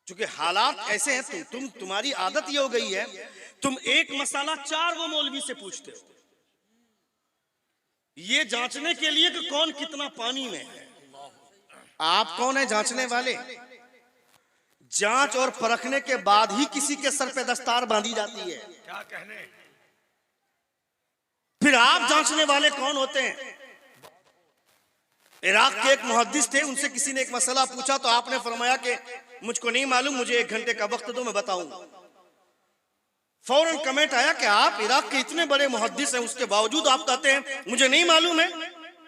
क्योंकि हालात ऐसे हैं, तुम्हारी आदत ये हो गई है, तुम एक मसाला 4 वो मौलवी से पूछते हो, ये जांचने के लिए कि कौन कितना पानी में है। आप कौन है जांचने वाले? जांच और परखने के बाद ही किसी के सर पे दस्तार बांधी जाती है। क्या कहने? फिर आप जांचने वाले कौन होते हैं? इराक के एक मुहद्दिस थे, उनसे किसी ने एक मसला पूछा तो आपने फरमाया कि मुझको नहीं मालूम, मुझे 1 घंटे का वक्त दो, मैं बताऊंगा। फौरन कमेंट आया कि आप इराक के इतने बड़े मुहद्दिस हैं, उसके बावजूद आप कहते हैं मुझे नहीं मालूम है,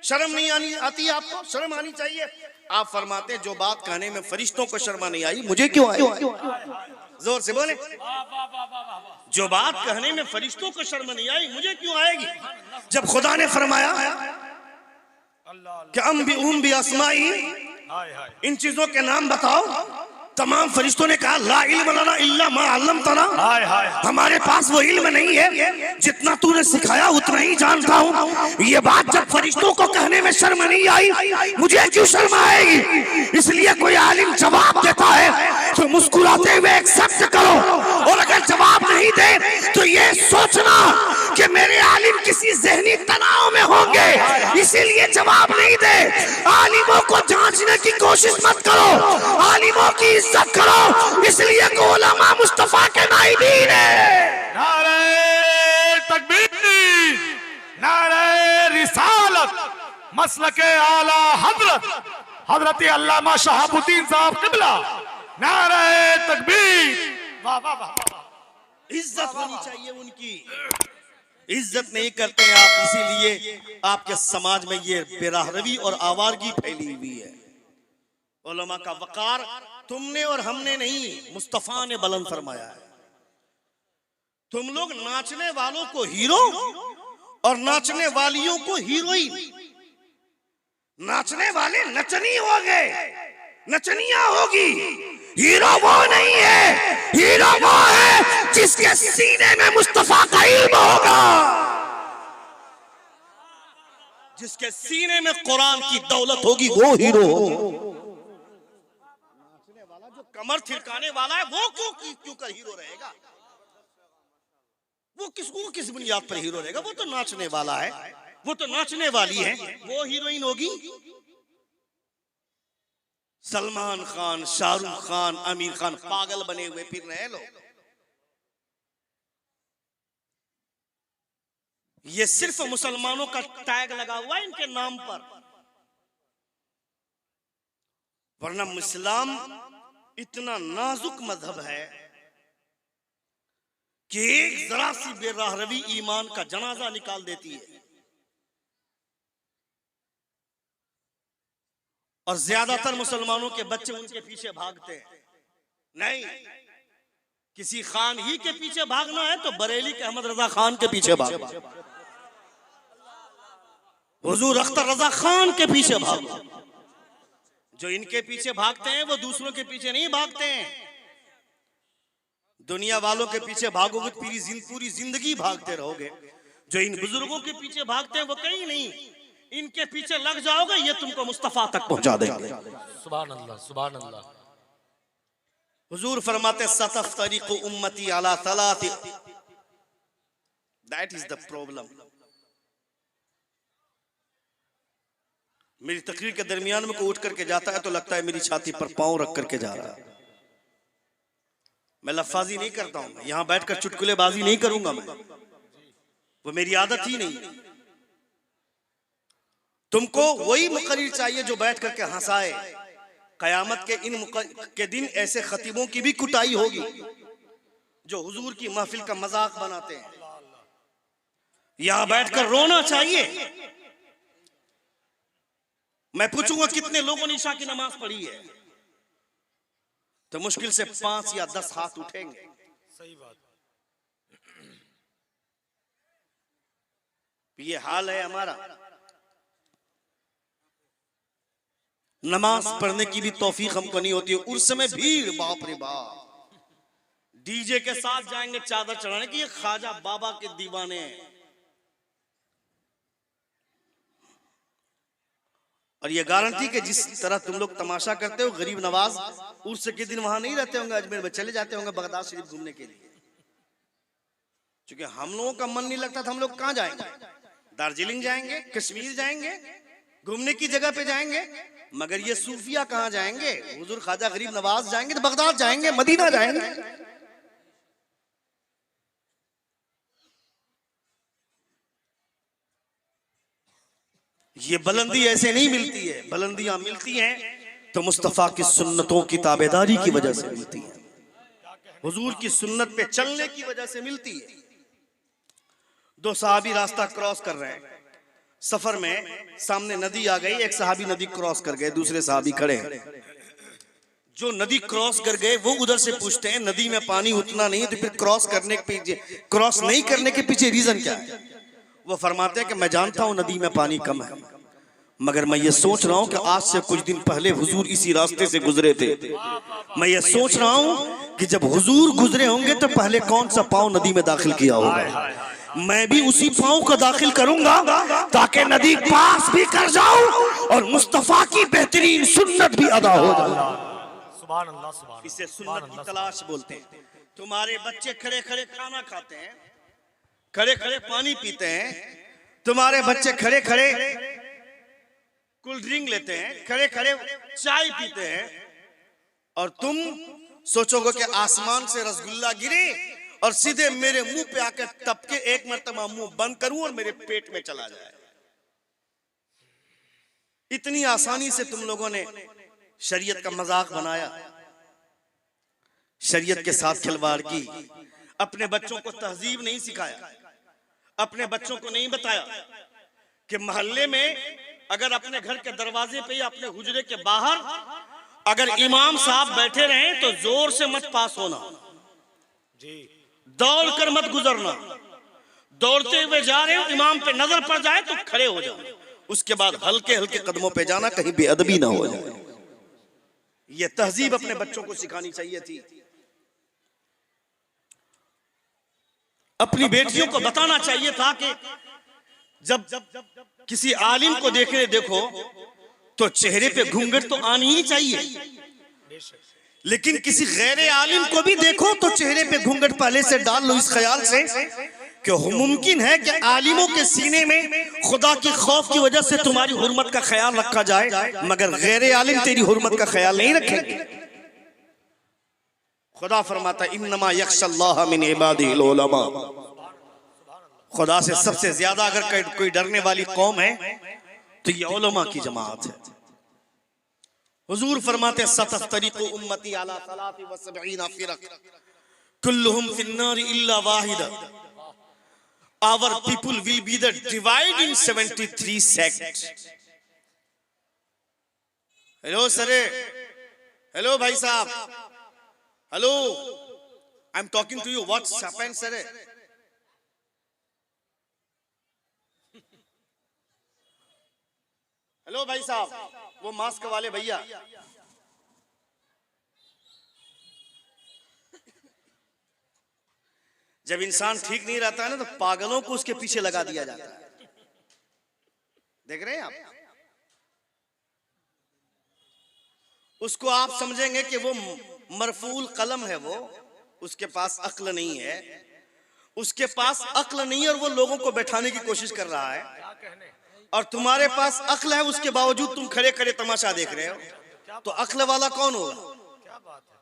शर्म नहीं आती है आपको? शर्म आनी चाहिए। आप फरमाते हैं जो बात कहने में फरिश्तों को शर्म नहीं आई, मुझे क्यों आई? जोर से बोले। जो बात कहने में फरिश्तों को शर्म नहीं आई, मुझे क्यों आएगी? जब खुदा ने फरमाया कि अम भी अस्माई, इन चीजों के नाम बताओ, तमाम फरिश्तों ने कहा ला इल्म लना इल्ला मा अल्लमतना, हमारे पास वो इल्म नहीं है जितना तूने सिखाया उतना ही जानता हूँ। ये बात जब फरिश्तों को कहने में शर्म नहीं आई, मुझे क्यों शर्म आएगी? इसलिए कोई आलिम जवाब देता है तो मुस्कुराते हुए एक्सेप्ट करो, और अगर जवाब नहीं दे तो ये सोचना कि मेरे आलिम किसी ज़हनी तनाव में होंगे इसीलिए जवाब नहीं दे। आलिमों को जांचने की कोशिश मत करो, आलिमों की इज्जत करो, इसलिए कि उलमा मुस्तफा के नाइबीन है। नारे तकबीर, नारे रिसालत, मसलके आला हजरत अल्लामा शहाबुद्दीन साहब किबला, नारे तकबीर। वाह वाह वाह। इज्जत होनी चाहिए उनकी, इज्जत नहीं करते हैं आप, इसीलिए आपके समाज में ये बेराहरवी और आवारगी फैली हुई है। उलमा का वकार तुमने और हमने नहीं, मुस्तफा ने बुलंद फरमाया है। तुम लोग नाचने वालों को हीरो और नाचने वालियों को हीरोइन, नाचने वाले नचनी हो गए, नचनिया होगी, हीरो वो नहीं है, हीरो वो है जिसके सीने में मुस्तफा का इल्म होगा, जिसके सीने में कुरान की दौलत होगी, वो हीरो होगा। नाचने वाला जो कमर थिरकाने वाला है वो क्यों कर हीरो रहेगा? वो किस बुनियाद पर हीरो रहेगा? वो तो नाचने वाला है, वो तो नाचने वाली है, वो हीरोइन होगी। सलमान खान, शाहरुख खान, आमिर खान पागल बने हुए फिर रहे लोग। ये सिर्फ मुसलमानों का टैग लगा हुआ है इनके नाम पर, वरना इस्लाम इतना नाजुक मजहब है कि एक जरा सी बेराहरवी ईमान का जनाजा निकाल देती है। और ज्यादातर मुसलमानों के बच्चे उनके पीछे भागते हैं। नहीं, किसी खान ही के पीछे भागना है तो बरेली के अहमद रजा खान के पीछे भागो, हुजूर अख्तर रजा खान के पीछे भागो। जो इनके पीछे भागते हैं वो दूसरों के पीछे नहीं भागते हैं। दुनिया वालों के पीछे भागोगे तो पूरी जिंदगी भागते रहोगे। जो इन बुजुर्गों के पीछे भागते हैं वो कहीं नहीं, इनके पीछे लग जाओगे ये तुमको मुस्तफा तक पहुंचा देंगे। सुभान अल्लाह, सुभान अल्लाह। हुजूर फरमाते सतफ्तरिकु उम्मती अला सलात, दैट इज द प्रॉब्लम। मेरी तकरीर के दरमियान में कोई उठ करके जाता है तो लगता है मेरी छाती पर पांव रख करके जा रहा है। मैं लफ्जाजी नहीं करता हूं, यहां बैठकर चुटकुलेबाजी नहीं करूंगा मैं, वो मेरी आदत ही नहीं। तुमको वही मुकर्रिर चाहिए जो बैठ करके हंसाए। कयामत के दिन ऐसे खतीबों की भी कुटाई होगी जो हुजूर की महफिल का मजाक बनाते हैं। यहां बैठकर रोना चाहिए। मैं पूछूंगा कितने लोगों ने ईशा की नमाज पढ़ी है, तो मुश्किल से 5 या 10 हाथ उठेंगे। सही बात। ये हाल है हमारा। नमाज पढ़ने की भी तौफीक हमको नहीं होती है। उर्स में भीड़, बाप रे बाप, डीजे के साथ जाएंगे चादर चढ़ाने की। ये ख्वाजा बाबा के दीवाने हैं। और ये गारंटी कि जिस तरह तुम लोग तमाशा करते हो, गरीब नवाज उर्स के दिन वहां नहीं रहते होंगे, अजमेर में चले जाते होंगे बगदाद शरीफ घूमने के लिए। क्योंकि हम लोगों का मन नहीं लगता था, हम लोग कहां जाएंगे? दार्जिलिंग जाएंगे, कश्मीर जाएंगे, घूमने की जगह पे जाएंगे। मगर ये सूफिया कहां जाएंगे? हुजूर ख्वाजा गरीब नवाज जाएंगे तो बगदाद जाएंगे, मदीना जाएंगे। ये बुलंदी ऐसे नहीं मिलती है, बुलंदियां मिलती हैं तो मुस्तफा की सुन्नतों की ताबेदारी की वजह से मिलती है, हुजूर की सुन्नत पे चलने की वजह से मिलती है। दो सहाबी रास्ता क्रॉस कर रहे हैं, सफर में सामने नदी आ गई, एक सहाबी नदी क्रॉस कर गए, दूसरे सहाबी खड़े हैं। जो नदी क्रॉस कर गए वो उधर से पूछते हैं नदी में पानी उतना नहीं है तो फिर क्रॉस नहीं करने के पीछे रीजन क्या है? वो फरमाते हैं कि मैं जानता हूं नदी में पानी कम है, मगर मैं ये सोच रहा हूं कि आज से कुछ दिन पहले हुजूर इसी रास्ते से गुजरे थे। मैं ये सोच रहा हूं कि जब हुजूर गुजरे होंगे तो पहले कौन सा पांव नदी में दाखिल किया होगा, मैं भी उसी पांव को दाखिल करूंगा ताकि नदी पास भी कर जाऊं और मुस्तफा की बेहतरीन सुन्नत भी अदा हो जाए। सुभान अल्लाह, सुभान अल्लाह, इसे सुन्नत की तलाश बोलते हैं। तुम्हारे बच्चे खड़े खड़े खाना खाते हैं, खड़े खड़े पानी पीते हैं, तुम्हारे बच्चे खड़े खड़े कोल्ड ड्रिंक लेते हैं, खड़े खड़े चाय पीते हैं, और तुम सोचोगे कि आसमान से रसगुल्ला गिरे और सीधे मेरे मुंह पे आकर टपके, एक मरतबा मुंह बंद करूं और मेरे पेट में चला जाए। इतनी आसानी से तुम लोगों ने शरीयत का मजाक बनाया, शरीयत के साथ खिलवाड़ की, अपने बच्चों को तहजीब नहीं सिखाया, अपने बच्चों को नहीं बताया कि मोहल्ले में अगर अपने घर के दरवाजे पे या अपने हुजरे के बाहर अगर इमाम साहब बैठे रहे तो जोर से मत पास होना जी, दौड़ कर मत गुजरना, दौड़ते हुए जा रहे हो इमाम पे नजर पड़ जाए तो खड़े हो जाओ, उसके बाद हल्के हल्के कदमों पे जाना, कहीं बेअदबी ना हो जाए। ये तहजीब अपने बच्चों को सिखानी चाहिए थी। अपनी बेटियों को बताना चाहिए था कि जब किसी आलिम को देखो तो चेहरे पे घूंघट तो आनी ही चाहिए, लेकिन किसी गैर आलिम को भी देखो तो चेहरे पे घूंघट पहले से डाल लो, इस ख्याल से कि मुमकिन है कि आलिमों के सीने में खुदा की खौफ की वजह से तुम्हारी हुर्मत का ख्याल रखा जाए, मगर गैर आलिम तेरी हुर्मत का ख्याल नहीं रखेंगे। खुदा फरमाता इन्नमा यख्शल्लाह मिन इबादिहिल उलमा, खुदा से सबसे ज्यादा अगर कोई डरने वाली कौम है तो ये उलमा की जमात है। हुजूर फरमाते सतफ्तरिकु उम्मती अला 73 फिरक कुल्लुहुम फिन्नार इल्ला वाहिदा, our people will be the divided in 73 sects। Hello sir, hello भाई साहब, hello, I am talking to you, what's happened sir? Hello भाई साहब, वो मास्क वाले भैया, जब इंसान ठीक नहीं रहता है ना तो पागलों को उसके पीछे लगा दिया जाता है। देख रहे हैं आप, उसको आप समझेंगे कि वो मरफूल कलम है, वो उसके पास अक्ल नहीं है, उसके पास अक्ल नहीं है और वो लोगों को बैठाने की कोशिश कर रहा है, और तुम्हारे पास अक्ल है उसके बावजूद तुम खड़े खड़े तमाशा देख रहे हो, तो अक्ल वाला कौन होगा? क्या बात है।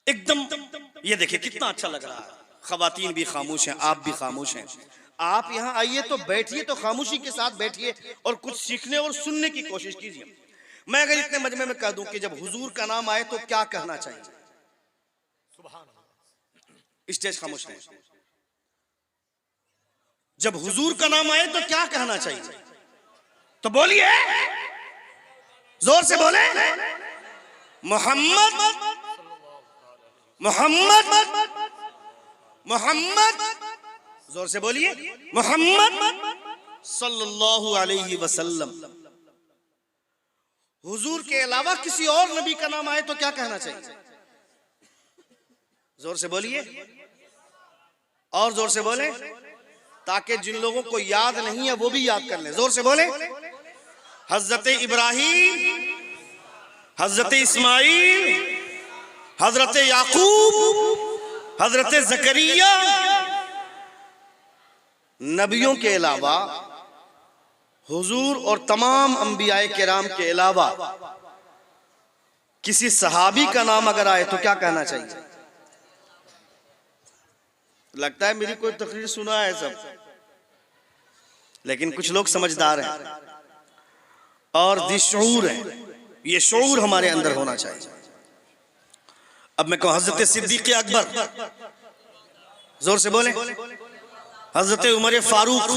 एकदम ये देखिए कितना अच्छा लग रहा है, खवातीन भी खामोश हैं, आप भी खामोश हैं। आप यहाँ आइए तो बैठिए, तो खामोशी के साथ बैठिए और कुछ सीखने और सुनने की कोशिश कीजिए। मैं अगर इतने मजमे में कह दूं कि जब हुजूर का नाम आए तो क्या कहना चाहिए, सुभान अल्लाह, स्टेज खामोश है। जब हुजूर का नाम आए तो क्या कहना चाहिए, तो बोलिए, जोर से बोले, मोहम्मद मोहम्मद मोहम्मद, जोर से बोलिए, मोहम्मद सल्लल्लाहु अलैहि वसल्लम। हुजूर के अलावा किसी और नबी का नाम आए तो क्या कहना चाहिए, जोर से बोलिए, और जोर से बोले, ताकि जिन लोगों को याद नहीं है वो भी याद कर ले। जोर से बोले, हजरत इब्राहिम, हजरत इस्माइल, हजरत याकूब, हजरत जकरिया, नबियों के अलावा हुजूर और तमाम अंबियाए किराम के अलावा किसी सहाबी का नाम अगर आए तो क्या कहना चाहिए? लगता है मेरी कोई तकरीर सुना है सब, लेकिन कुछ लोग समझदार हैं और दिशऊर हैं। ये शऊर हमारे अंदर होना चाहिए। अब मैं कहूं हजरत सिद्दीक अकबर, जोर से बोले, हजरत उमर फारूक,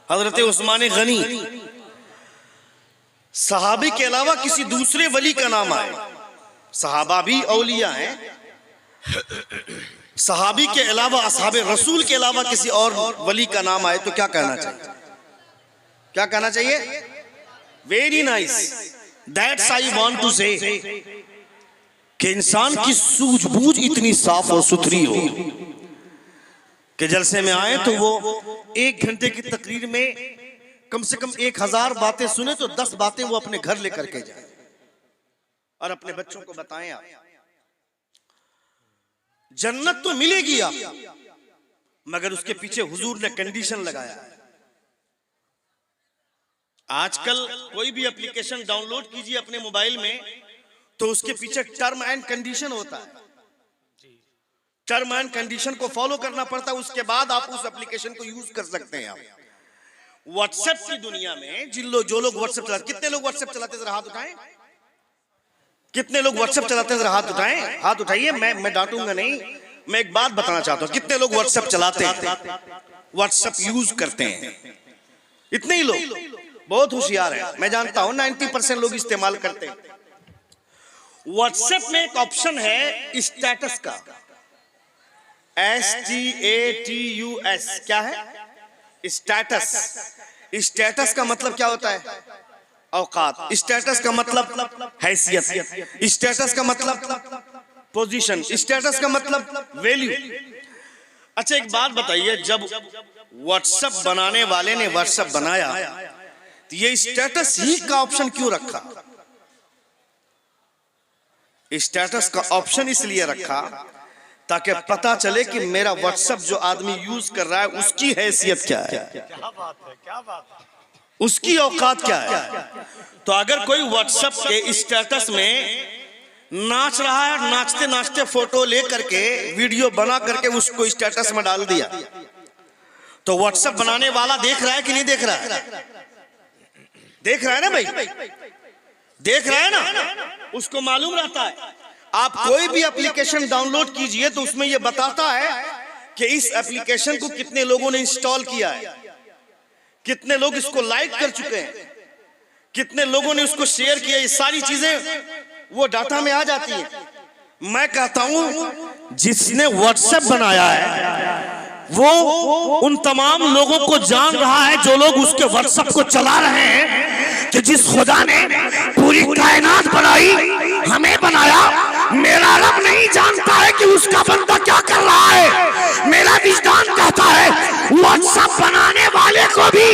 हजरत उस्मान गनी, सहाबी के अलावा किसी दूसरे वली का नाम आए, सहाबा भी औलिया हैं, सहाबी के अलावा असहाबे रसूल के अलावा किसी और वली का नाम आए तो क्या कहना चाहिए? क्या कहना चाहिए? Very nice, that's I want to say कि इंसान की सूझबूझ इतनी साफ और सुथरी हो कि जलसे में आए तो वो 1 घंटे की तकरीर में कम से कम 1000 बातें सुने तो 10 बातें वो अपने घर लेकर के जाए और अपने बच्चों को बताएं। आप जन्नत तो मिलेगी आप, मगर उसके पीछे हुजूर ने कंडीशन लगाया है। आजकल कोई भी एप्लीकेशन डाउनलोड कीजिए अपने मोबाइल में तो उसके पीछे टर्म एंड कंडीशन होता है। टर्म एंड कंडीशन को फॉलो करना पड़ता है, उसके बाद आप उस एप्लीकेशन को यूज कर सकते हैं। आप व्हाट्सएप की दुनिया में जो लोग व्हाट्सएप चलाते, कितने लोग व्हाट्सएप चलाते जरा हाथ उठाएं। कितने लोग व्हाट्सएप चलाते हैं जरा हाथ उठाएं, हाथ उठाइए। मैं डांटूंगा नहीं, मैं एक बात बताना चाहता हूं। कितने लोग व्हाट्सएप चलाते हैं, व्हाट्सएप यूज करते हैं? इतने ही लोग, बहुत होशियार है। मैं जानता हूं 90% लोग इस्तेमाल करते हैं। व्हाट्सएप में एक ऑप्शन है स्टेटस का, STATUS, क्या है? स्टेटस। स्टेटस का मतलब क्या होता है? औकात। स्टेटस का मतलब हैसियत। स्टेटस का मतलब पोजीशन। स्टेटस का मतलब वैल्यू। अच्छा एक बात बताइए, जब व्हाट्सएप बनाने वाले ने व्हाट्सएप बनाया तो ये स्टेटस ही का ऑप्शन क्यों रखा? स्टेटस का ऑप्शन इसलिए रखा ताकि पता चले कि मेरा व्हाट्सएप जो आदमी यूज कर रहा है उसकी हैसियत क्या है, क्या बात है, क्या बात है, उसकी औकात क्या है। तो अगर कोई व्हाट्सएप के स्टेटस में नाच रहा है, नाचते नाचते फोटो ले करके वीडियो बना करके उसको स्टेटस में डाल दिया, तो व्हाट्सएप बनाने वाला देख रहा है कि नहीं देख रहा है? देख रहा है ना भाई, देख रहा है ना, उसको मालूम रहता है। आप कोई भी एप्लीकेशन डाउनलोड कीजिए तो उसमें यह बताता है कि इस एप्लीकेशन को कितने लोगों ने इंस्टॉल किया है, कितने लोग इसको लाइक कर चुके हैं, कितने लोगों ने उसको शेयर किया। ये सारी चीजें वो डाटा में आ जाती है। मैं कहता हूं जिसने व्हाट्सएप बनाया है वो उन तमाम लोगों को जान रहा है जो लोग उसके व्हाट्सएप को चला रहे हैं कि जिस खुदा ने पूरी कायनात बनाई, हमें बनाया, मेरा रब नहीं जानता है कि उसका बंदा क्या कर रहा है। मेरा विजदान कहता है व्हाट्सएप बनाने वाले को भी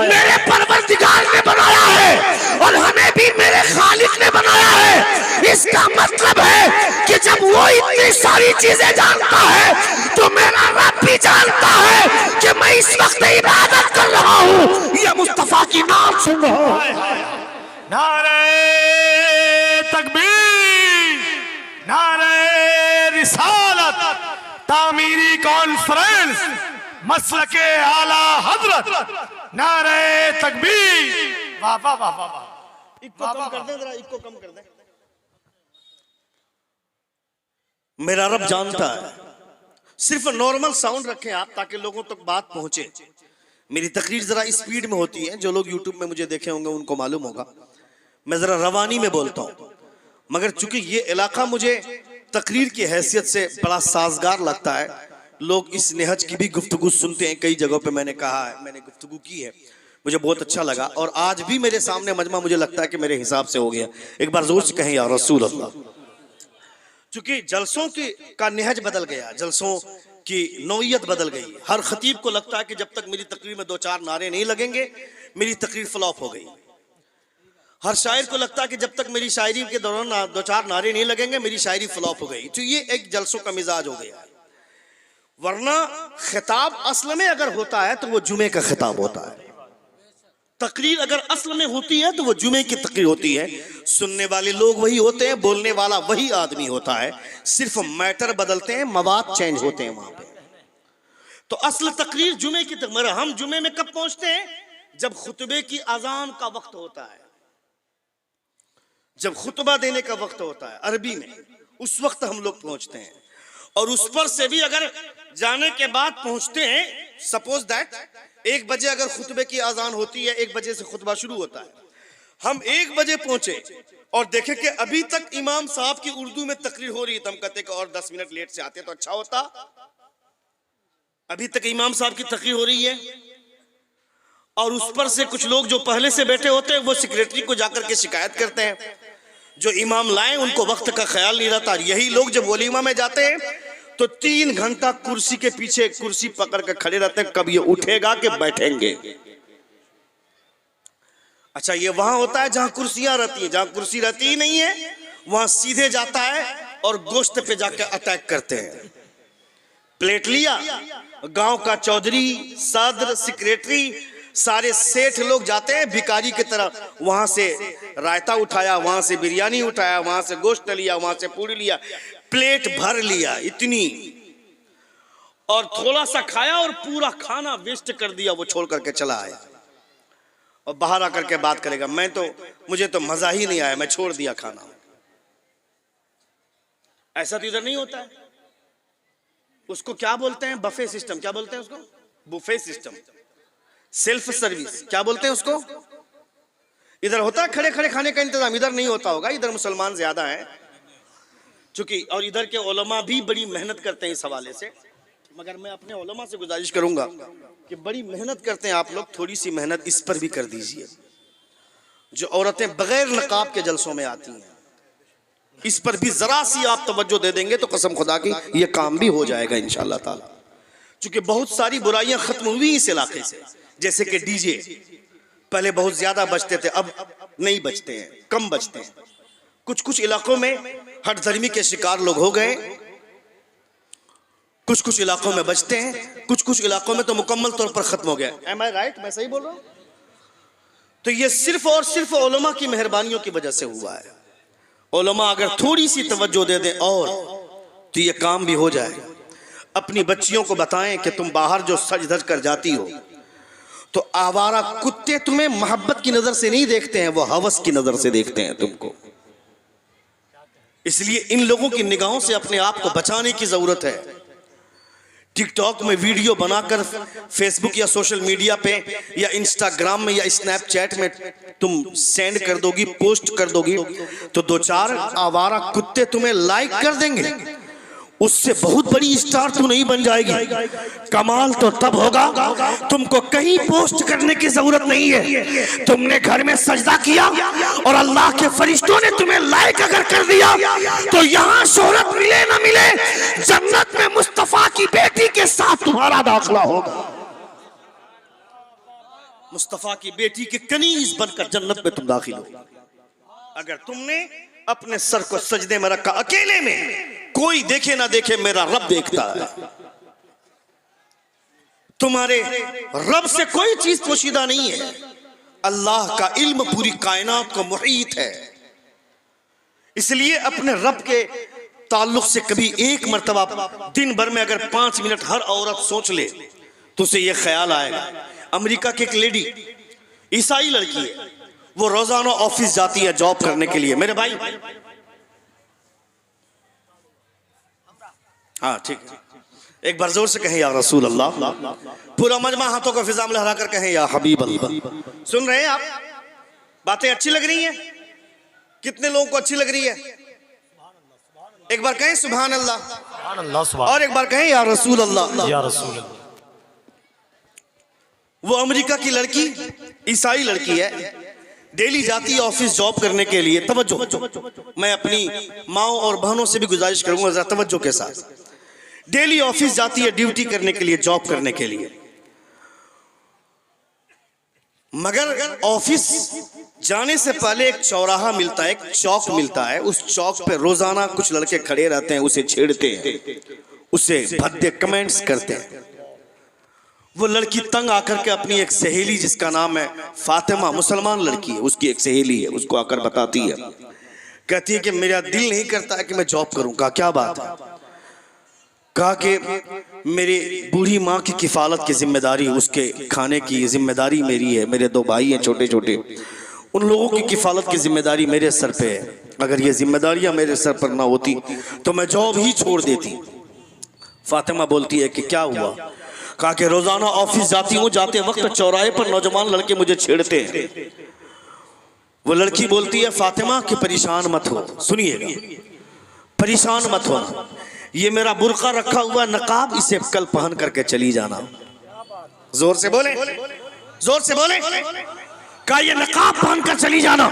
मेरे परवरदिगार ने बनाया है और हमें भी मेरे खालिक ने बनाया है। इसका मतलब है कि जब वो इतनी सारी चीजें जानता है तो मेरा रब भी जानता है कि मैं इस वक्त इबादत कर रहा हूँ, ये मुस्तफा की नाम सुन रहा हूँ। नारे तकबीर, नारे रिसालत, तामीरी कॉन्फ्रेंस, मसलके आला हजरत, नारे तकबीर। वाह वाह वाह वाह वाह। इको कम कर दे जरा, इको कम कर दे। मेरा रब जानता है। सिर्फ नॉर्मल साउंड रखें आप ताकि लोगों तक बात पहुंचे। मेरी तकरीर जरा स्पीड में होती है, जो लोग यूट्यूब में मुझे देखे होंगे उनको मालूम होगा। मैं जरा रवानी में बोलता हूं, मगर चूंकि ये इलाका मुझे तकरीर की हैसियत से बड़ा साजगार लगता है, लोग इस नेहज की भी गुफ्तगू सुनते हैं। कई जगहों पे मैंने कहा है, मैंने गुफ्तगू की है, मुझे बहुत अच्छा लगा। और आज भी मेरे सामने मजमा मुझे लगता है कि मेरे हिसाब से हो गया। एक बार जोर से कहें या रसूल अल्लाह। चूंकि जलसों का नेहज बदल गया, जलसों की नौइयत बदल गई। हर खतीब को लगता है कि जब तक मेरी तकरीर में 2-4 नारे नहीं लगेंगे मेरी तकरीर फ्लॉप हो गई। हर शायर को लगता है कि जब तक मेरी शायरी के दौरान दो चार नारे नहीं लगेंगे मेरी शायरी फ्लॉप हो गई। तो ये एक जलसों का मिजाज हो गया है। वरना खिताब असल में अगर होता है तो वो जुमे का खिताब होता है। तकरीर अगर असल में होती है तो वो जुमे की तकरीर होती है। सुनने वाले लोग वही होते हैं, बोलने वाला वही आदमी होता है, सिर्फ मैटर बदलते हैं, मवाद चेंज होते हैं वहां पे। तो असल तकरीर जुमे की तकरीर। हम जुमे में कब पहुंचते हैं? जब खुतबे की अजान का वक्त होता है, जब खुतबा देने का वक्त होता है अरबी में, उस वक्त हम लोग पहुंचते हैं। और उस पर से भी अगर जाने के बाद पहुंचते हैं, सपोज दैट 1 बजे अगर खुतबे की अजान होती है, 1 बजे से खुतबा शुरू होता है, हम 1 बजे पहुंचे और देखें कि अभी तक इमाम साहब की उर्दू में तकरीर हो रही है, तो हम कहते कि और 10 मिनट लेट से आते तो अच्छा होता। अभी तक इमाम साहब की तकरीर हो रही है और उस पर से कुछ लोग जो पहले से बैठे होते हैं वो सेक्रेटरी को जाकर के शिकायत करते हैं, जो इमाम लाए उनको वक्त का ख्याल नहीं रहता। यही लोग जब वलीमा में जाते हैं तो 3 घंटा कुर्सी के पीछे कुर्सी पकड़ कर खड़े रहते हैं, कब ये उठेगा कि बैठेंगे। अच्छा, ये वहां होता है जहां कुर्सियां रहती है। जहां कुर्सी रहती ही नहीं है वहां सीधे जाता है और गोश्त पे जाकर अटैक करते हैं। प्लेट लिया, गांव का चौधरी, सदर, सेक्रेटरी, सारे सेठ लोग जाते हैं भिखारी की तरह। वहां से रायता उठाया, वहां से बिरयानी उठाया, वहां से गोश्त लिया, वहां से पूरी लिया, प्लेट भर लिया इतनी, और थोड़ा सा खाया और पूरा खाना वेस्ट कर दिया, वो छोड़ करके चला आया। और बाहर आकर के बात करेगा, मुझे तो मजा ही नहीं आया, मैं छोड़ दिया खाना। ऐसा तो इधर नहीं होता है। उसको क्या बोलते हैं? Buffet system. क्या बोलते हैं उसको? बुफे सिस्टम, सेल्फ सर्विस, क्या बोलते हैं उसको? इधर होता है खड़े खड़े खाने का इंतजाम, इधर नहीं होता होगा। इधर मुसलमान ज्यादा हैं चूंकि, और इधर के उलमा भी बड़ी मेहनत करते हैं इस हवाले से। मगर मैं अपने उलमा से गुजारिश करूंगा कि बड़ी मेहनत करते हैं आप लोग, थोड़ी सी मेहनत इस पर भी कर दीजिए। जो औरतें बगैर नकाब के जलसों में आती हैं, इस पर भी जरा सी आप तवज्जो दे देंगे तो कसम खुदा की ये काम भी हो जाएगा इंशाअल्लाह ताला। चूंकि बहुत सारी बुराइयां खत्म हुई इस इलाके से, जैसे कि डीजे पहले बहुत ज्यादा बजते थे, अब नहीं बजते हैं, कम बजते हैं। कुछ कुछ इलाकों में हट धर्मी के शिकार लोग हो गए, कुछ कुछ इलाकों में बजते हैं, कुछ कुछ इलाकों में तो मुकम्मल तौर पर खत्म हो गया। एम आई राइट? मैं सही बोल रहा हूं? तो ये सिर्फ और सिर्फ उलमा की मेहरबानियों की वजह से हुआ है। उलमा अगर थोड़ी सी तवज्जो दे दें और तो ये काम भी हो जाएगा। अपनी बच्चियों को बताएं कि तुम बाहर जो सज धज कर जाती हो तो आवारा कुत्ते तुम्हें मोहब्बत की नजर से नहीं देखते हैं, वो हवस की नजर से देखते हैं तुमको। इसलिए इन लोगों की निगाहों से अपने आप को बचाने की जरूरत है। टिकटॉक में वीडियो बनाकर फेसबुक या सोशल मीडिया पे या इंस्टाग्राम में या स्नैपचैट में तुम सेंड कर दोगी, पोस्ट कर दोगी, तो 2-4 आवारा कुत्ते तुम्हें लाइक कर देंगे। उससे बहुत बड़ी स्टार तू नहीं बन जाएगी। कमाल तो तब होगा, तुमको कहीं पोस्ट करने की जरूरत नहीं है। तुमने घर में सजदा किया और अल्लाह के फरिश्तों ने तुम्हें लाइक अगर कर दिया तो यहाँ शोहरत मिले ना मिले, जन्नत में मुस्तफा की बेटी के साथ तुम्हारा दाखिला होगा। मुस्तफा की बेटी के कनीज बनकर जन्नत में तुम दाखिल हो। अगर तुमने अपने सर को सजदे में रखा अकेले में, कोई देखे ना देखे मेरा रब देखता है। तुम्हारे रब से कोई चीज पोशीदा नहीं है। अल्लाह का इल्म पूरी कायनात को मुहीत है। इसलिए अपने रब के ताल्लुक से कभी एक मर्तबा दिन भर में अगर 5 मिनट हर औरत सोच ले तो उसे यह ख्याल आएगा। अमेरिका की एक लेडी, ईसाई लड़की है, वो रोजाना ऑफिस जाती है जॉब करने के लिए। मेरे भाई, हाँ ठीक है, एक बार जोर से कहें या रसूल अल्लाह। पूरा मजमा हाथों का फिजा में लहरा कर कहें या हबीब अल्लाह। सुन रहे हैं आप? बातें अच्छी लग रही हैं? कितने लोगों को अच्छी लग रही है? एक बार कहें सुभान अल्लाह, और एक बार कहें या रसूल अल्लाह, या रसूल अल्लाह। वो अमेरिका की लड़की, ईसाई लड़की है, डेली जाती है ऑफिस जॉब करने के लिए। तवज्जो, मैं अपनी माओ और बहनों से भी गुजारिश करूंगा जरा तवज्जो के साथ। डेली ऑफिस जाती है ड्यूटी करने के लिए, जॉब करने के लिए। मगर ऑफिस जाने से पहले एक चौराहा मिलता है, एक चौक मिलता है। उस चौक पे रोजाना कुछ लड़के खड़े रहते हैं, उसे छेड़ते हैं, उसे भद्दे कमेंट्स करते हैं। वो लड़की तंग आकर के अपनी एक सहेली, जिसका नाम है फातिमा, मुसलमान लड़की है, उसकी एक सहेली है, उसको आकर बताती है, कहती है कि मेरा दिल नहीं करता है कि मैं जॉब करूं। कहा क्या बात है? कहा कि मेरी बूढ़ी माँ की किफालत की जिम्मेदारी, उसके खाने की जिम्मेदारी मेरी है, मेरे 2 भाई हैं छोटे छोटे, उन लोगों की किफालत की जिम्मेदारी मेरे सर पे है। अगर ये जिम्मेदारियां मेरे सर पर ना होती तो मैं जॉब ही छोड़ देती। फातिमा बोलती है कि क्या हुआ? कहा कि रोजाना ऑफिस जाती हूँ, जाते वक्त चौराहे पर नौजवान लड़के मुझे छेड़ते हैं। वो लड़की बोलती है फातिमा कि परेशान मत हो, सुनिएगा, परेशान मत हो, ये मेरा बुर्का रखा हुआ नकाब, इसे कल पहन करके चली जाना। जोर से बोले, जोर से बोले। कहा ये नकाब पहन कर चली जाना।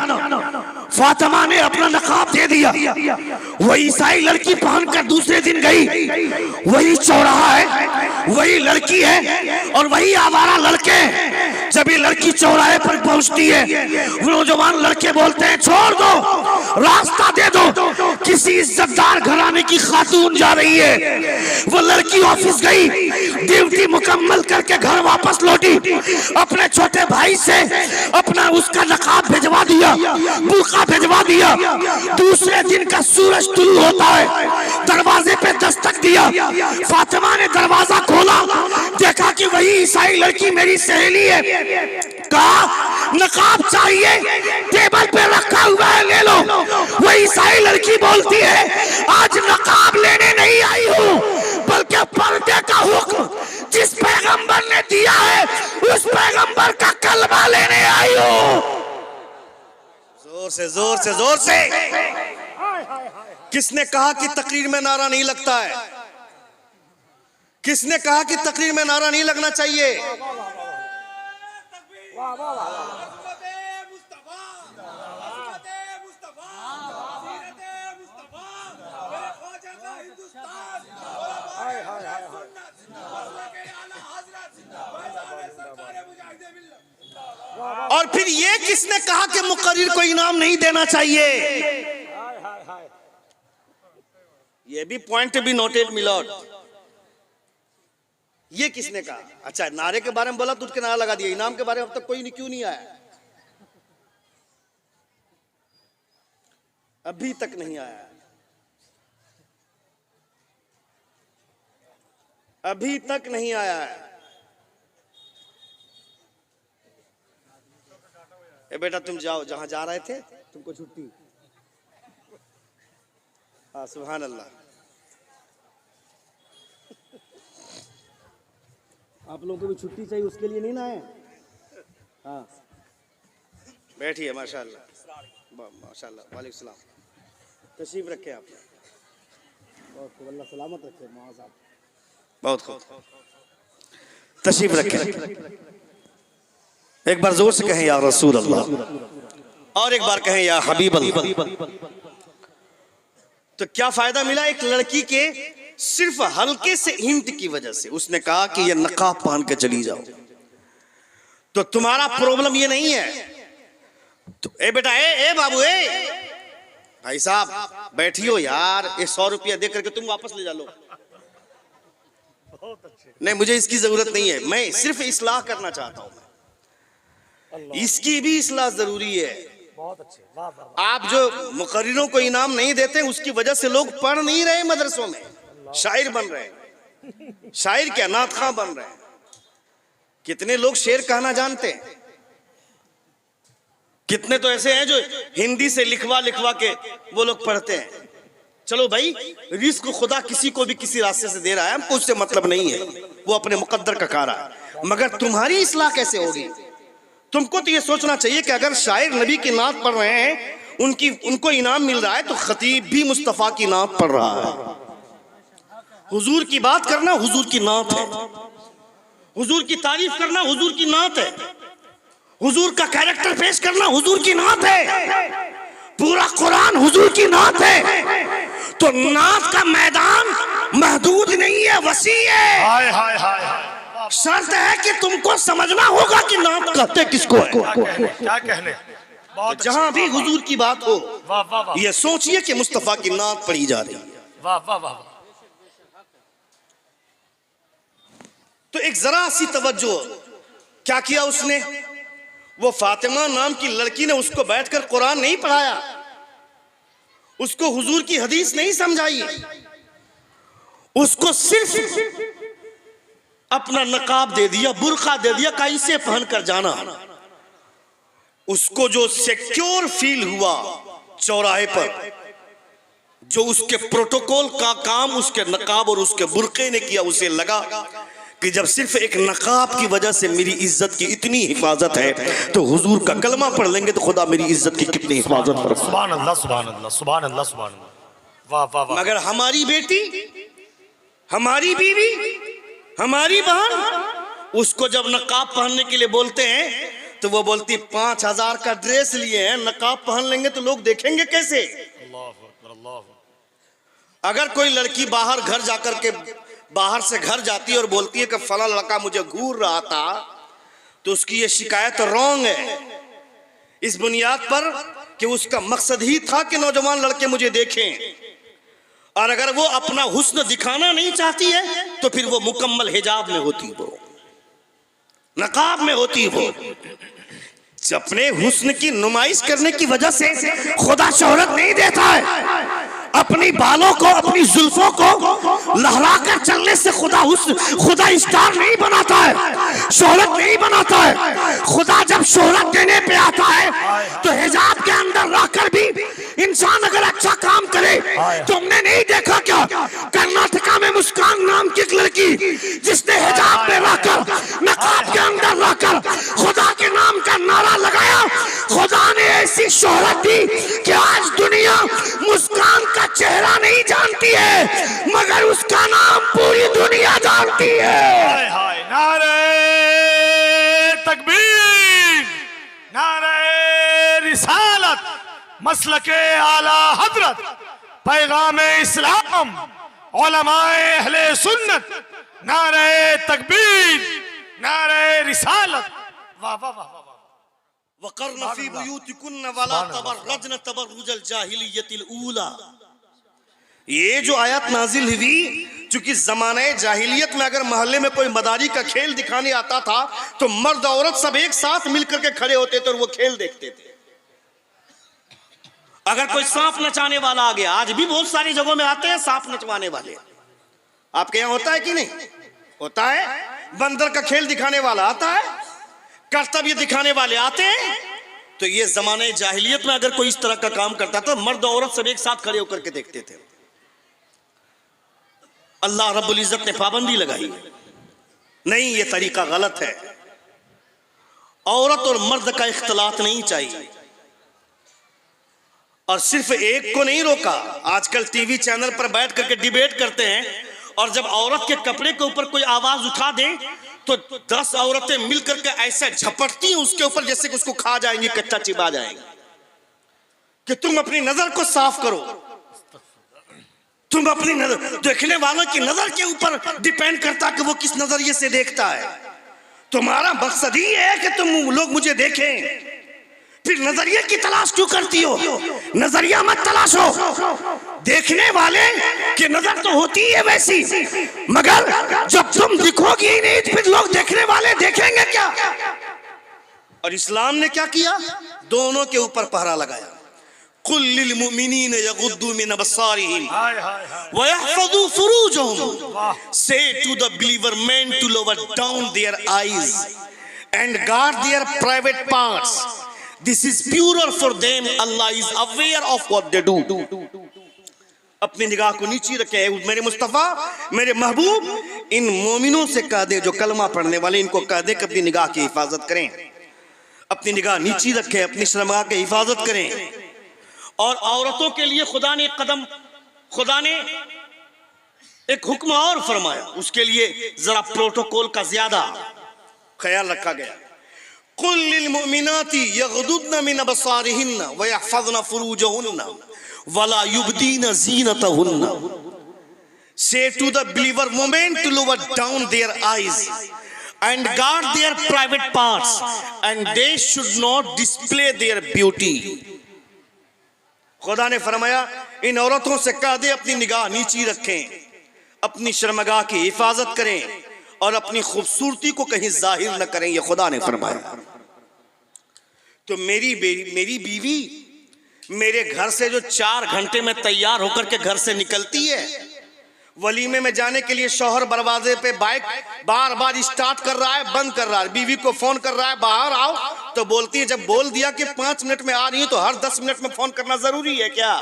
फातिमा ने अपना नकाब दे दिया। वही ईसाई लड़की पहनकर दूसरे दिन गई। वही चौराहा है, वही लड़की है और वही आवारा लड़के। जब ये लड़की चौराहे पर पहुंचती है, वो नौजवान लड़के बोलते हैं छोड़ दो, रास्ता दे दो, किसी इज्जतदार घराने की खातून जा रही है। वो लड़की ऑफिस गई, ड्यूटी मुकम्मल करके घर वापस लौटी, अपने छोटे भाई से अपना उसका नकाब भिजवा दिया, बुर्का भिजवा दिया। दूसरे दिन का सूरज तुलू होता है, दरवाजे पे दस्तक दिया। फातिमा ने दरवाजा खोला, देखा कि वही ईसाई लड़की मेरी सहेली है। कहा नकाब चाहिए, टेबल पे रखा हुआ है, ले लो। वही ईसाई लड़की बोलती है आज नकाब लेने नहीं आई हूँ, बल्कि पर्दे का हुक्म जिस पैगंबर ने दिया है उस पैगंबर का कलमा लेने आई हूँ। जोर से, जोर से, जोर से। किसने कहा कि तकरीर में नारा नहीं लगता है? किसने कहा कि तकरीर में नारा नहीं लगना चाहिए? और फिर ये किसने कहा कि मुकर्रिर को इनाम नहीं देना चाहिए? ये भी पॉइंट भी नोटेड मिलॉर्ड। ये किसने कहा? अच्छा, नारे के बारे में बोला तो उसके नारा लगा दिया, इनाम के बारे में अब तक कोई नहीं, क्यों नहीं आया? अभी तक नहीं आया, अभी तक नहीं आया है। ए बेटा तुम जाओ, जहां जा रहे थे तुमको छुट्टी। हाँ, सुभान अल्लाह। आप लोगों को भी छुट्टी चाहिए, उसके लिए नहीं ना है? हाँ, बैठिए। माशाअल्लाह, माशाअल्लाह, वालेकुम सलाम। तशरीफ रखे आप। बहुत खूब, अल्लाह सलामत रखे मौलाना साहब। बहुत खूब, तशरीफ रखे। एक बार जोर से कहें या रसूल अल्लाह, और एक बार कहें या हबीब अल्लाह। तो क्या फायदा मिला एक लड़की के सिर्फ हल्के से हिंट की वजह से? उसने कहा कि ये नकाब पहन के चली जाओ। तो तुम्हारा प्रॉब्लम ये नहीं है तो ए बेटा, ए बाबू, भाई साहब बैठियो यार, 100 रुपया दे करके तुम वापस ले जा लो। नहीं, मुझे इसकी जरूरत नहीं है, मैं सिर्फ इस्लाह करना चाहता हूं। इसकी भी इस्लाह जरूरी है। बहुत अच्छे, वाह वाह। आप जो मुकर्रिरों को इनाम नहीं देते उसकी वजह से लोग पढ़ नहीं रहे मदरसों में, शायर बन रहे हैं। शायर क्या, नात खां बन रहे हैं। कितने लोग शेर कहना जानते हैं, कितने तो ऐसे हैं जो हिंदी से लिखवा लिखवा के वो लोग पढ़ते हैं। चलो भाई, रिस्क खुदा किसी को भी किसी रास्ते से दे रहा है, हमको उससे मतलब नहीं है, वो अपने मुकद्दर का कारा है। मगर तुम्हारी इस्लाह कैसे होगी? तुमको तो ये सोचना चाहिए कि अगर शायर नबी की नात पढ़ रहे हैं, उनको इनाम मिल रहा है, तो खतीब भी मुस्तफा की नात पढ़ रहा है। हुजूर की बात करना हुजूर की नात है, हुजूर की तारीफ करना हुजूर की नात है, हुजूर का कैरेक्टर पेश करना हुजूर की नात है, पूरा कुरान हुजूर की नात है। तो नात का मैदान महदूद नहीं है, वसी है। हाय हाय हाय। शर्त है कि तुमको समझना होगा कि नात कहते किसको है। क्या कहने, बहुत जहां अच्छे, भी वाह, हुजूर की बात हो वाह वाह वाह ये सोचिए कि मुस्तफा की नात पढ़ी जा रही है। वाह वाह वाह वाह। तो एक जरा सी तवज्जो, क्या किया उसने? वो फातिमा नाम की लड़की ने उसको बैठकर कुरान नहीं पढ़ाया, उसको हुजूर की हदीस नहीं समझाई, उसको सिर्फ अपना नकाब दे दिया, बुर्का दे दिया, कैसे पहनकर जाना। उसको जो सिक्योर फील हुआ चौराहे पर, जो उसके प्रोटोकॉल का काम उसके नकाब और उसके बुर्के ने किया, उसे लगा कि जब सिर्फ एक नकाब की वजह से मेरी इज्जत की इतनी हिफाजत है तो हुजूर का कलमा पढ़ लेंगे तो खुदा मेरी इज्जत की कितनी हिफाजत कर। सुभान अल्लाह सुभान अल्लाह सुभान अल्लाह सुभान अल्लाह। वाह वाह वाह। मगर हमारी बेटी, हमारी बीवी, हमारी बहन, उसको जब नकाब पहनने के लिए बोलते हैं तो वो बोलती 5,000 का ड्रेस लिए हैं, नकाब पहन लेंगे तो लोग देखेंगे कैसे। अल्लाह अकबर अल्लाह अकबर। अगर कोई लड़की बाहर घर जाकर के बाहर से घर जाती है और बोलती है कि फला लड़का मुझे घूर रहा था, तो उसकी ये शिकायत रॉन्ग है, इस बुनियाद पर कि उसका मकसद ही था कि नौजवान लड़के मुझे देखें। और अगर वो अपना हुस्न दिखाना नहीं चाहती है तो फिर वो मुकम्मल हिजाब में होती, वो नकाब में होती, वो अपने हुस्न की नुमाइश करने की वजह से खुदा शोहरत नहीं देता है। अपनी बालों को, अपनी जुल्फों को लहराकर चलने से खुदा स्टार नहीं बनाता है, शोहरत नहीं बनाता है। खुदा जब शोहरत देने पे आता है तो हिजाब के अंदर रहकर भी इंसान अगर अच्छा काम करे, तुमने नहीं देखा क्या कर्नाटका में मुस्कान नाम की एक लड़की जिसने हिजाब में रहकर, नकाब के अंदर रहकर खुदा के नाम का नारा लगाया, खुदा ने ऐसी शोहरत दी कि आज दुनिया मुस्कान का चेहरा नहीं जानती है मगर उसका नाम पूरी दुनिया जानती है। हाय हाय। नारे तकबीर, नारे रिसालत, मसलके आला हजरत, पैगाम इस्लाम, उलमाए अहले सुन्नत, नारे तकबीर, नारे रिसालत। वाह वाह वाह वाह। वक़र्न फ़ी बुयूतिकुन्न वला तबर्रजन तबर्रुजल जाहिलियतिल ऊला। ये जो आयत नाजिल हुई, चूंकि जमाने जाहिलियत में अगर मोहल्ले में कोई मदारी का खेल दिखाने आता था तो मर्द औरत सब एक साथ मिलकर के खड़े होते थे और वो खेल देखते थे। अगर कोई सांप नचाने वाला आ गया, आज भी बहुत सारी जगहों में आते हैं सांप नचवाने वाले, आपके यहाँ होता है कि नहीं होता है? बंदर का खेल दिखाने वाला आता है, कर्तव्य दिखाने वाले आते हैं। तो ये जमाने जाहिलियत में अगर कोई इस तरह का काम करता था, मर्द औरत सब एक साथ खड़े होकर के देखते थे। अल्लाह रब्बुल इज्जत ने पाबंदी लगाई, नहीं ये तरीका गलत है, औरत और मर्द का इख्तलात नहीं चाहिए। और सिर्फ एक को नहीं रोका, आजकल टीवी चैनल पर बैठ करके डिबेट करते हैं और जब औरत के कपड़े के ऊपर कोई आवाज उठा दे तो 10 औरतें मिलकर के ऐसे झपटती हैं उसके ऊपर जैसे कि उसको खा जाएंगी, कच्चा चिबा जाएंगी। कि तुम अपनी नजर को साफ करो, तुम अपनी नजर, देखने वालों की नजर के ऊपर डिपेंड करता कि वो किस नजरिए से देखता है। तुम्हारा मकसद ही है कि तुम लोग मुझे देखें, फिर नजरिए की तलाश क्यों करती हो? नजरिया मत तलाशो, देखने वाले की नजर तो होती है वैसी, मगर जब तुम दिखोगी ही नहीं तो फिर लोग देखने वाले देखेंगे क्या? और इस्लाम ने क्या किया? दोनों के ऊपर पहरा लगाया। कुल लिल मुमिनीन यगुद्दू मिन अबसारिहिम व यहफज़ू फुरूजहुम। Say to the believer men to lower down their eyes and guard their private parts. This is purer for them. Allah is aware of what they do. अपनी निगाह को नीचे रखे। मेरे मुस्तफा, मेरे महबूब, इन मोमिनों से कह दे जो कलमा पढ़ने वाले, इनको कह दे कि अपनी निगाह की हिफाजत करें, अपनी निगाह नीचे रखें, अपनी शर्मगाह की हिफाजत करें। और औरतों के लिए खुदा ने एक हुक्म और फरमाया, उसके लिए जरा प्रोटोकॉल का ज्यादा ख्याल रखा गया। कुल लिल मुमिनाती यगदुदन मिन अबसारिहिन व यहफज़न फुरूजहुन वला युबदीन ज़ीनतहुन। Say to the believer women to lower down their eyes and guard their private parts, and they should not display their beauty. खुदा ने फरमाया इन औरतों से कह दे अपनी निगाह नीची रखें, अपनी शर्मगाह की हिफाजत करें और अपनी खूबसूरती को कहीं जाहिर न करें, ये खुदा ने फरमाया। तो मेरी बीवी मेरे घर से जो 4 घंटे में तैयार होकर के घर से निकलती है, वलीमे में जाने के लिए शौहर दरवाजे पे बाइक बार बार स्टार्ट कर रहा है, बंद कर रहा है, बीवी को फोन कर रहा है बाहर आओ, तो बोलती है जब बोल दिया कि 5 मिनट में आ रही है तो हर 10 मिनट में फोन करना जरूरी है क्या?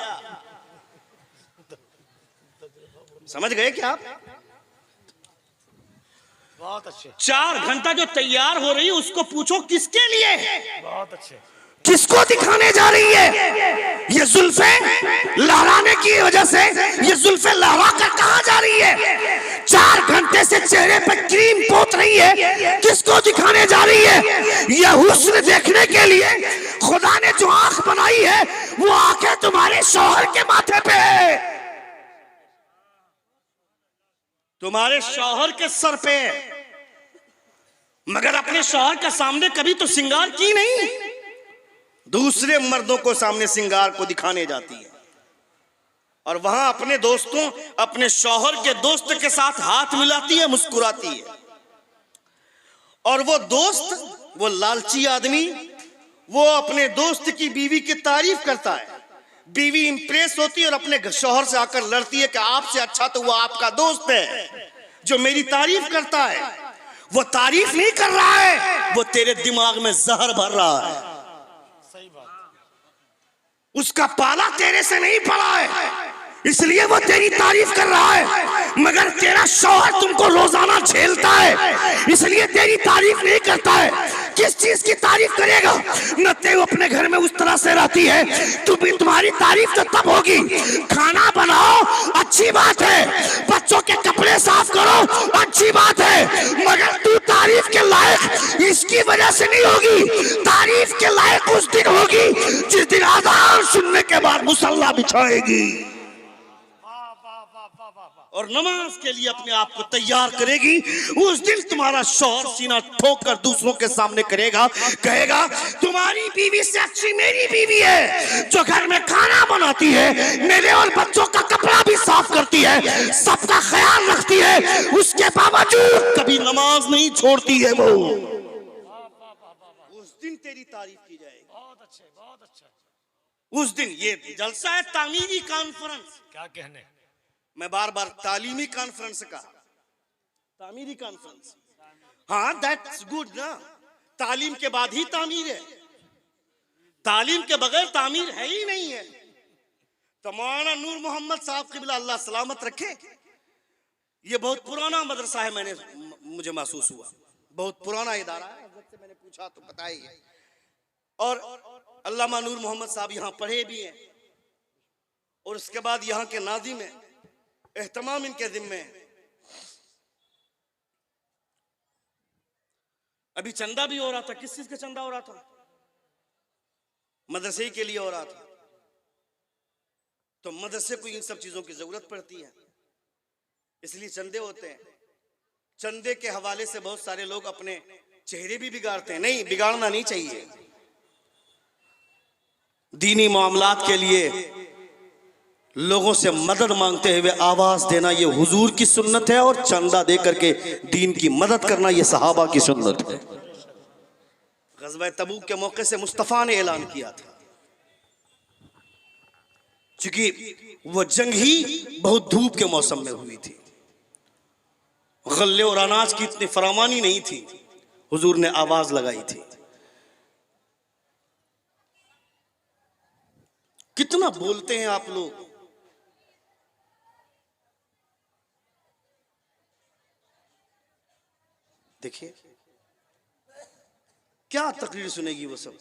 समझ गए क्या आप? बहुत अच्छे। 4 घंटा जो तैयार हो रही है उसको पूछो किसके लिए, बहुत अच्छे। किसको दिखाने जा रही है? ये जुल्फे लहराने की वजह से ये जुल्फे लहरा कर कहां जा रही है? 4 घंटे से चेहरे पर क्रीम पोत रही है, किसको दिखाने जा रही है? ये हुस्न देखने के लिए खुदा ने जो आंख बनाई है वो आंखें तुम्हारे शौहर के माथे पे है, तुम्हारे शौहर के सर पे, मगर अपने शौहर के सामने कभी तो सिंगार की नहीं, दूसरे मर्दों को सामने सिंगार को दिखाने जाती है और वहां अपने दोस्तों अपने शौहर के दोस्त के साथ हाथ मिलाती है, मुस्कुराती है। और वो दोस्त, वो लालची आदमी, वो अपने दोस्त की बीवी की तारीफ करता है, बीवी इंप्रेस होती है और अपने शौहर से आकर लड़ती है कि आपसे अच्छा तो वो आपका दोस्त है जो मेरी तारीफ करता है। वो तारीफ नहीं कर रहा है, वो तेरे दिमाग में जहर भर रहा है, सही बात। उसका पाला तेरे से नहीं पड़ा है इसलिए वो तेरी तारीफ कर रहा है, मगर तेरा शौहर तुमको रोजाना झेलता है इसलिए तेरी तारीफ नहीं करता है। किस चीज की तारीफ करेगा? न तेरे अपने घर में उस तरह से रहती है, तुम्हारी तारीफ तो तब होगी खाना बनाओ अच्छी बात है, बच्चों के कपड़े साफ करो अच्छी बात है, मगर तू तारीफ के लायक इसकी वजह से नहीं होगी, तारीफ के लायक उस दिन होगी जिस दिन आज़ान सुनने के बाद मुसल्ला बिछाएगी और नमाज के लिए अपने आप को तैयार करेगी। उस दिन तुम्हारा शौहर सीना ठोक कर दूसरों के सामने करेगा, कहेगा तुम्हारी बीवी से अच्छी मेरी बीवी है जो घर में खाना बनाती है, मेरे और बच्चों का कपड़ा भी साफ करती है, सबका ख्याल रखती है, उसके बावजूद कभी नमाज नहीं छोड़ती है वो। उस दिन तेरी तारीफ की जाएगी। बहुत अच्छे, बहुत अच्छा। उस दिन ये जलसा है तामीरी कॉन्फ्रेंस, क्या कहने, मैं बार बार तालीमी कॉन्फ्रेंस कहा, तामीरी कॉन्फ्रेंस, हाँ दैट्स गुड ना, तालीम के बाद ही तामीर है, तालीम के बगैर तामीर है ही नहीं है। तो मौलाना नूर मोहम्मद साहब क़िबला अल्लाह सलामत रखे, ये बहुत पुराना मदरसा है, मुझे महसूस हुआ बहुत पुराना इदारा है, हज़रत से मैंने पूछा तो पता ही है। और अल्लामा नूर मोहम्मद साहब यहाँ पढ़े भी हैं और उसके बाद यहाँ के नाज़िम हैं, एहतमाम इनके जिम्मे है। अभी चंदा भी हो रहा था, किस चीज का चंदा हो रहा था? मदरसे के लिए हो रहा था। तो मदरसे को इन सब चीजों की जरूरत पड़ती है, इसलिए चंदे होते हैं। चंदे के हवाले से बहुत सारे लोग अपने चेहरे भी बिगाड़ते हैं, नहीं बिगाड़ना नहीं चाहिए। दीनी मामलात के लिए लोगों से मदद मांगते हुए आवाज देना ये हुजूर की सुन्नत है और चंदा दे करके दीन की मदद करना ये सहाबा की सुन्नत है। ग़ज़वा तबूक के मौके से मुस्तफ़ा ने ऐलान किया था, क्योंकि वो जंग ही बहुत धूप के मौसम में हुई थी, गल्ले और अनाज की इतनी फरामानी नहीं थी, हुजूर ने आवाज लगाई थी। कितना बोलते हैं आप लोग, देखिए क्या तकरीर सुनेगी वो सब।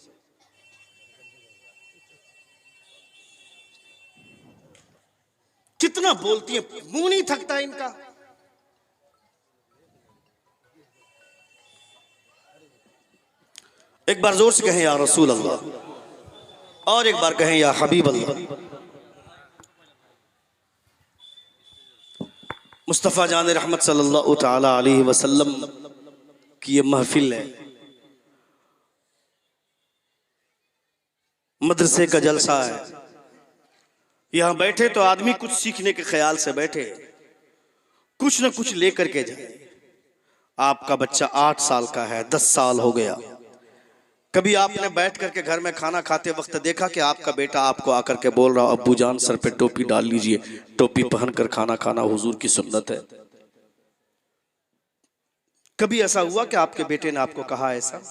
कितना बोलती है, मुंह नहीं थकता इनका। एक बार जोर से कहें या रसूल अल्लाह, और एक बार कहें या हबीब अल्लाह। मुस्तफ़ा जान रहमत सल्लल्लाहु तआला अलैहि वसल्लम कि ये महफिल है, मदरसे का जलसा है। यहां बैठे तो आदमी कुछ सीखने के ख्याल से बैठे, कुछ न कुछ लेकर के जाए। आपका बच्चा 8 साल का है, 10 साल हो गया, कभी आपने बैठ करके घर में खाना खाते वक्त देखा कि आपका बेटा आपको आकर के बोल रहा, अब्बू जान सर पे टोपी डाल लीजिए, टोपी पहनकर खाना खाना हुजूर की सुन्नत है। कभी ऐसा हुआ कि आपके बेटे ने आपको कहा ऐसा?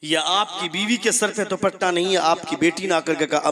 या आपकी बीवी के सर पे दुपट्टा नहीं है, आपकी बेटी ने आकर के कहा,